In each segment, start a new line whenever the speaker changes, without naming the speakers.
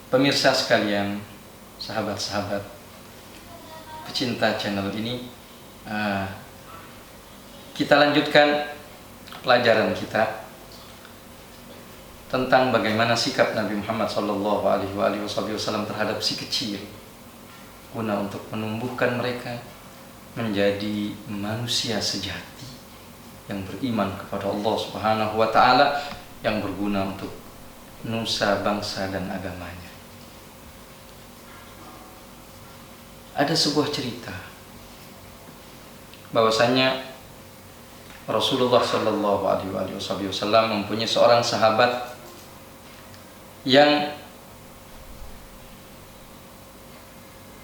Pemirsa sekalian, sahabat-sahabat pecinta channel ini, kita lanjutkan pelajaran kita tentang bagaimana sikap Nabi Muhammad SAW terhadap si kecil, guna untuk menumbuhkan mereka menjadi manusia sejati yang beriman kepada Allah Subhanahu wa Ta'ala, yang berguna untuk nusa, bangsa, dan agamanya. Ada sebuah cerita bahwasanya Rasulullah Shallallahu Alaihi Wasallam mempunyai seorang sahabat yang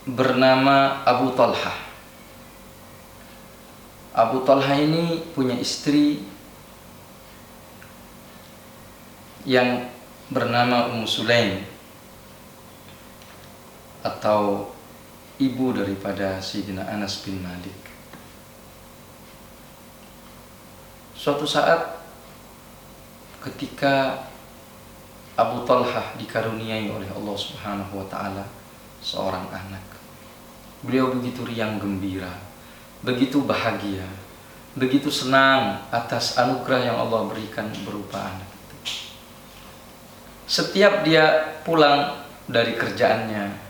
bernama Abu Talha. Abu Talha ini punya istri yang bernama Ummu Sulaim, atau ibu daripada Sayyidina Anas bin Malik. Suatu saat ketika Abu Talha dikaruniai oleh Allah Subhanahu wa Ta'ala seorang anak, beliau begitu riang gembira, begitu bahagia, begitu senang atas anugerah yang Allah berikan berupa anak itu. Setiap dia pulang dari kerjaannya,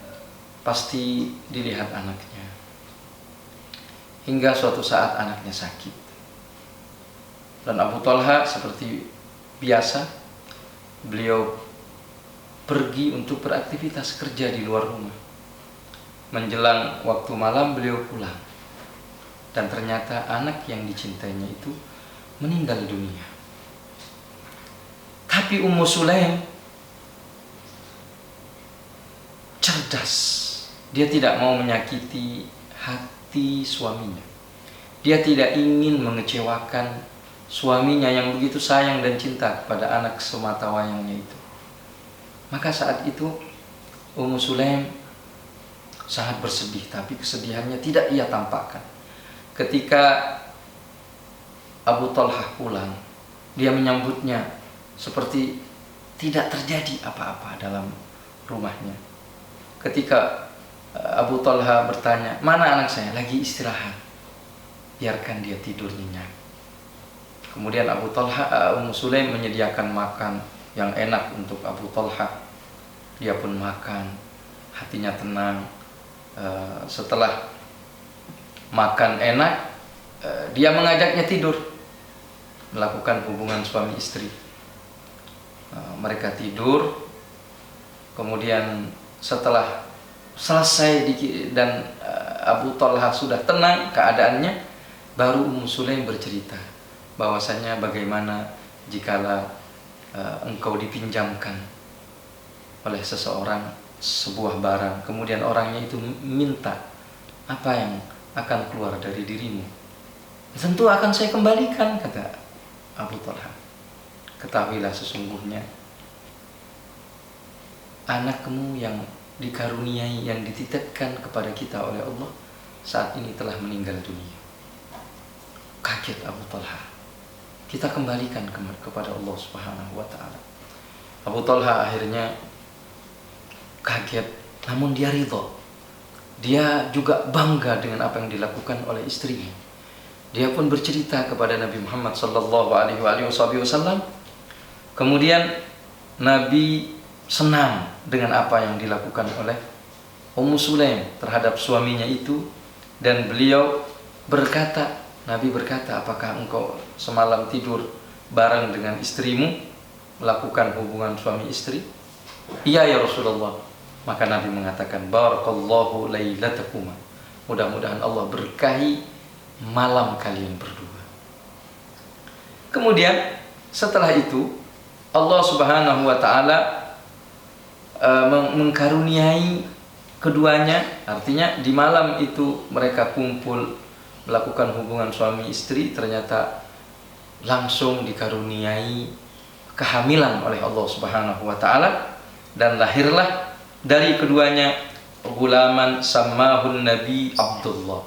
pasti dilihat anaknya. Hingga suatu saat anaknya sakit, dan Abu Talha seperti biasa, beliau pergi untuk beraktivitas kerja di luar rumah. Menjelang waktu malam beliau pulang, dan ternyata anak yang dicintainya itu meninggal dunia. Tapi Ummu Sulaim cerdas. Dia tidak mau menyakiti hati suaminya. Dia tidak ingin mengecewakan suaminya yang begitu sayang dan cinta kepada anak semata wayangnya itu. Maka saat itu Ummu Sulaim sangat bersedih, tapi kesedihannya tidak ia tampakkan. Ketika Abu Talha pulang, dia menyambutnya seperti tidak terjadi apa-apa dalam rumahnya. Ketika Abu Talha bertanya, "Mana anak saya?" "Lagi istirahat, biarkan dia tidur nyenyak." Kemudian Ummu Sulaim menyediakan makan yang enak untuk Abu Talha. Dia pun makan, hatinya tenang. Setelah makan enak, dia mengajaknya tidur, melakukan hubungan suami istri. Mereka tidur. Kemudian setelah selesai dan Abu Talha sudah tenang keadaannya, baru Ummu Sulaim bercerita bahwasanya bagaimana jikalau engkau dipinjamkan oleh seseorang sebuah barang, kemudian orangnya itu minta, apa yang akan keluar dari dirimu? Tentu akan saya kembalikan, kata Abu Talha. Ketahuilah sesungguhnya anakmu yang dikaruniai, yang dititipkan kepada kita oleh Allah, saat ini telah meninggal dunia. Kaget Abu Talha. Kita kembalikan kepada Allah Subhanahu wa Ta'ala. Abu Talha akhirnya kaget, namun dia ridho. Dia juga bangga dengan apa yang dilakukan oleh istrinya. Dia pun bercerita kepada Nabi Muhammad sallallahu alaihi wasallam. Kemudian Nabi senang dengan apa yang dilakukan oleh Ummu Sulaim terhadap suaminya itu, dan beliau berkata, Nabi berkata, "Apakah engkau semalam tidur bareng dengan istrimu, melakukan hubungan suami istri?" "Iya ya Rasulullah." Maka Nabi mengatakan, "Barakallahu lailatakuma." Mudah-mudahan Allah berkahi malam kalian berdua. Kemudian setelah itu Allah Subhanahu wa Ta'ala mengkaruniai keduanya. Artinya di malam itu mereka kumpul melakukan hubungan suami istri, ternyata langsung dikaruniai kehamilan oleh Allah Subhanahu wa Ta'ala, dan lahirlah dari keduanya gulaman sammahun Nabi Abdullah.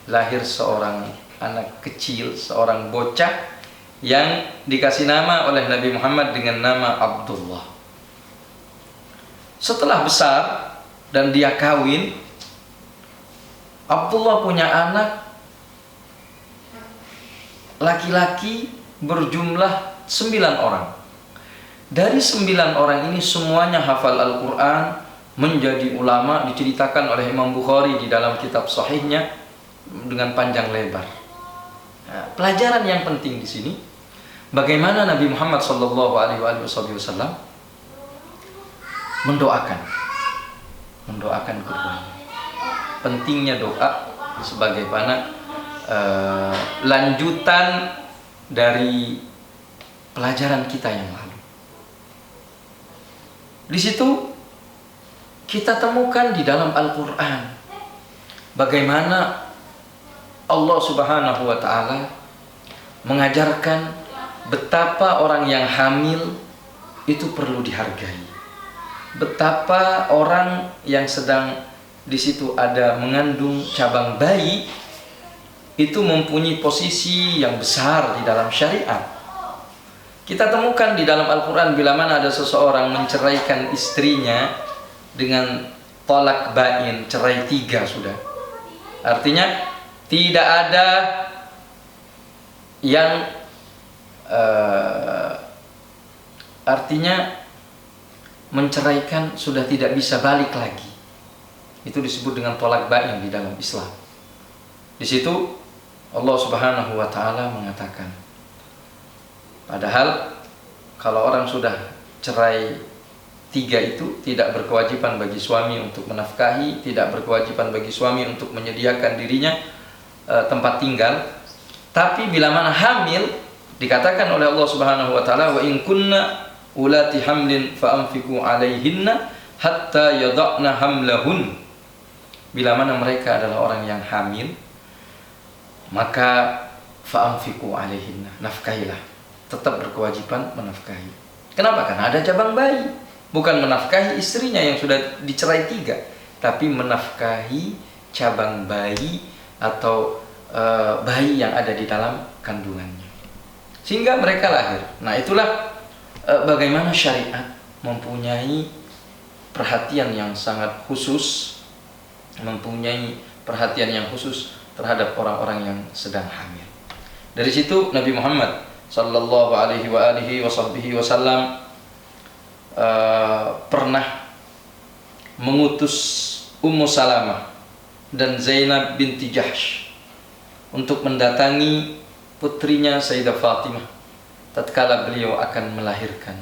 Lahir seorang anak kecil, seorang bocah yang dikasih nama oleh Nabi Muhammad dengan nama Abdullah. Setelah besar dan dia kawin, Abdullah punya anak laki-laki berjumlah 9 orang. Dari 9 orang ini semuanya hafal Al-Quran, menjadi ulama, diceritakan oleh Imam Bukhari di dalam kitab sahihnya dengan panjang lebar. Nah, pelajaran yang penting di sini, bagaimana Nabi Muhammad SAW mendoakan keduanya. Pentingnya doa sebagaimana lanjutan dari pelajaran kita yang lalu. Di situ kita temukan di dalam Al-Quran bagaimana Allah Subhanahu wa Ta'ala mengajarkan betapa orang yang hamil itu perlu dihargai, betapa orang yang sedang di situ ada mengandung cabang bayi itu mempunyai posisi yang besar di dalam syariat. Kita temukan di dalam Al-Quran bila mana ada seseorang menceraikan istrinya dengan tolak bain, cerai 3 sudah. Artinya tidak ada yang artinya menceraikan sudah tidak bisa balik lagi. Itu disebut dengan tolak bain di dalam Islam. Di situ Allah Subhanahu wa Ta'ala mengatakan, padahal kalau orang sudah cerai 3 itu tidak berkewajiban bagi suami untuk menafkahi, tidak berkewajiban bagi suami untuk menyediakan dirinya tempat tinggal. Tapi bila mana hamil, dikatakan oleh Allah Subhanahu wa Ta'ala, wa in kunna ulati hamlin fa anfiqu alaihinna hatta yada'na hamlahun. Bila mana mereka adalah orang yang hamil, maka fa anfiqu alaihinna, nafkahilah, tetap berkewajiban menafkahi. Kenapa? Karena ada cabang bayi. Bukan menafkahi istrinya yang sudah dicerai 3, tapi menafkahi cabang bayi atau bayi yang ada di dalam kandungannya, sehingga mereka lahir. Nah, itulah bagaimana syariat mempunyai perhatian yang sangat khusus, terhadap orang-orang yang sedang hamil. Dari situ Nabi Muhammad sallallahu alaihi wasallam pernah mengutus Ummu Salamah dan Zainab binti Jahsh untuk mendatangi putrinya Sayyidah Fatimah tatkala beliau akan melahirkan.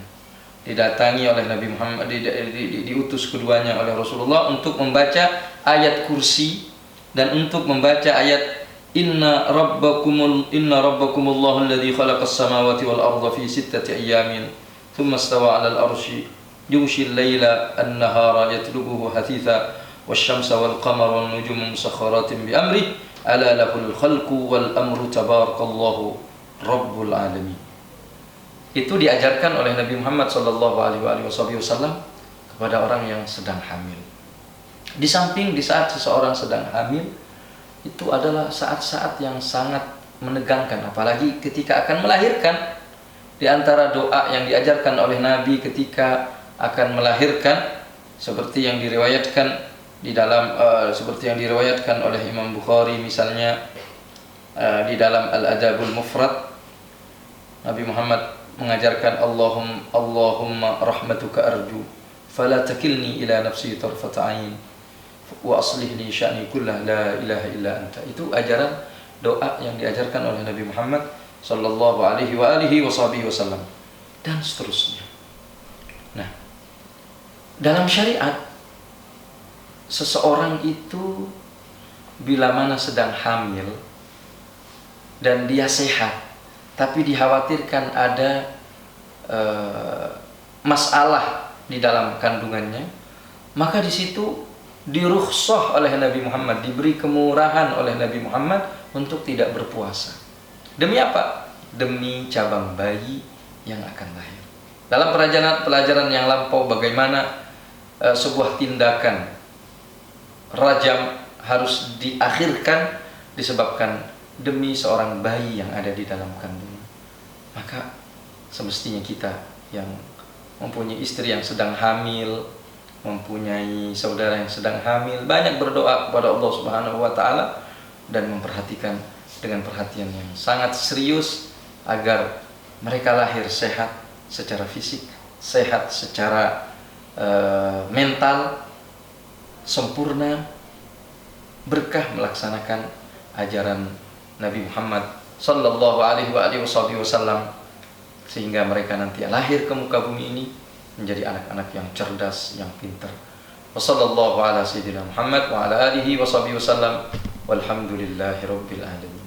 Didatangi oleh Nabi Muhammad, diutus keduanya oleh Rasulullah untuk membaca ayat kursi dan untuk membaca ayat Inna rabbakumullahu alladhi khalaqas samawati wal arda fi 6 ayyamin thumma istawa 'alal arsy yughshil laila an-nahara yatlubuhu hathitha wasyamsa wal qamara wan nujumu musakhkharatin bi amrihi ala lahul khalqu wal amru tabarakallahu rabbul alamin. Itu diajarkan oleh Nabi Muhammad sallallahu alaihi wasallam kepada orang yang sedang hamil. Di samping di saat seseorang sedang hamil itu adalah saat-saat yang sangat menegangkan, apalagi ketika akan melahirkan. Di antara doa yang diajarkan oleh Nabi ketika akan melahirkan seperti yang diriwayatkan di dalam oleh Imam Bukhari misalnya di dalam Al-Adabul Mufrad, Nabi Muhammad mengajarkan Allahumma rahmatuka arju fala takilni ila nafsi tarfata ain wa aslih li sya'ni kullah la ilaha illa anta. Itu ajaran doa yang diajarkan oleh Nabi Muhammad sallallahu alaihi wasallam dan seterusnya. Nah, dalam syariat seseorang itu bila mana sedang hamil dan dia sehat tapi dikhawatirkan ada masalah di dalam kandungannya, maka di situ dirukhsah oleh Nabi Muhammad, diberi kemurahan oleh Nabi Muhammad untuk tidak berpuasa. Demi apa? Demi cabang bayi yang akan lahir. Dalam pelajaran yang lampau bagaimana sebuah tindakan rajam harus diakhirkan disebabkan demi seorang bayi yang ada di dalam kandungan. Maka semestinya kita yang mempunyai istri yang sedang hamil mempunyai saudara yang sedang hamil, banyak berdoa kepada Allah Subhanahu wa taala dan memperhatikan dengan perhatian yang sangat serius agar mereka lahir sehat secara fisik, sehat secara mental, sempurna, berkah melaksanakan ajaran Nabi Muhammad sallallahu alaihi wasallam, sehingga mereka nanti lahir ke muka bumi ini menjadi anak-anak yang cerdas, yang pintar. Wassallallahu ala sayyidina Muhammad wa ala alihi wasallam walhamdulillahi rabbil alamin.